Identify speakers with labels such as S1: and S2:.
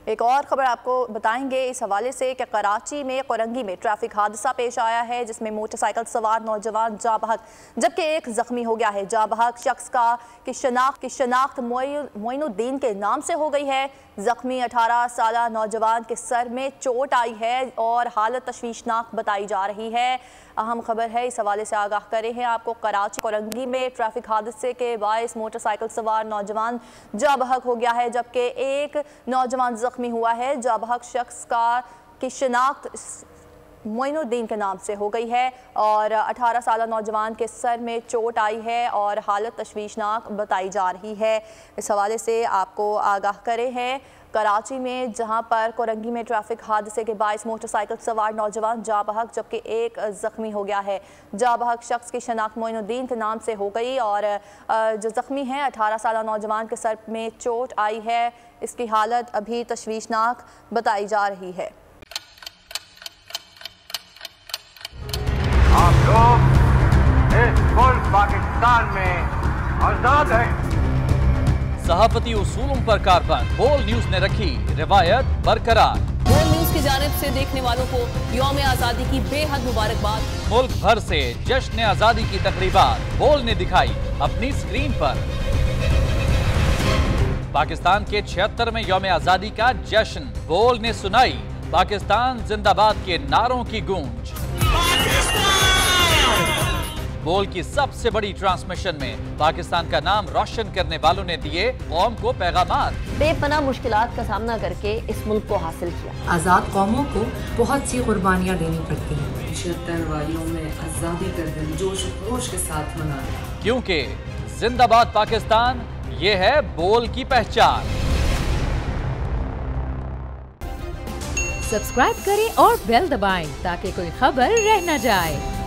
S1: एक और खबर आपको बताएंगे इस हवाले से कि कराची में कोरंगी में ट्रैफिक हादसा पेश आया है जिसमें मोटरसाइकिल सवार नौजवान जाँ बहक जबकि एक जख्मी हो गया है। जाँ बहक शख्स की शनाख्त मोइनुद्दीन के नाम से हो गई है। जख्मी 18 साल नौजवान के सर में चोट आई है और हालत तशवीशनाक बताई जा रही है। अहम खबर है, इस हवाले से आगाह करे हैं आपको। कराची कोरंगी में ट्रैफिक हादसे के बायस मोटरसाइकिल सवार नौजवान जाँ बहक हो गया है जबकि एक नौजवान जख्मी हुआ है। जाँ बहक शख्स की शिनाख्त मोइनुद्दीन के नाम से हो गई है और 18 साल नौजवान के सर में चोट आई है और हालत तशवीशनाक बताई जा रही है। इस हवाले से आपको आगाह करे हैं कराची में जहां पर कोरंगी में ट्रैफिक हादसे के बायस मोटरसाइकिल सवार नौजवान जाँ बहक जबकि एक जख्मी हो गया है। जाँ बहक शख्स की शनाख्त मोइनुद्दीन के नाम से हो गई और जो जख्मी है 18 साल नौजवान के सर में चोट आई है। इसकी हालत अभी तशवीशनाक बताई जा रही है।
S2: आप लोग इस मुल्क पाकिस्तान में आजाद हैं।
S3: सहाफती उसूलों पर कारबंद बोल न्यूज ने रखी रिवायत बरकरार।
S4: बोल न्यूज की जानिब से देखने वालों को यौम आजादी की बेहद मुबारकबाद।
S3: मुल्क भर से जश्न आजादी की तकरीबात बोल ने दिखाई अपनी स्क्रीन पर। पाकिस्तान के 76वें यौम आजादी का जश्न बोल ने सुनाई पाकिस्तान जिंदाबाद के नारों की गूंज। बोल की सबसे बड़ी ट्रांसमिशन में पाकिस्तान का नाम रोशन करने वालों ने दिए कौम को पैगामात।
S4: बेपनाह मुश्किलात का सामना करके इस मुल्क को हासिल किया।
S5: आज़ाद कौमों को बहुत सी कुर्बानियाँ देनी पड़ती हैं।
S6: 76 वालियों में आज़ादी का दिन जोश खरोश के साथ मनाया
S3: क्योंकि जिंदाबाद पाकिस्तान ये है बोल की पहचान।
S7: सब्सक्राइब करें और बेल दबाएं ताकि कोई खबर रह न जाए।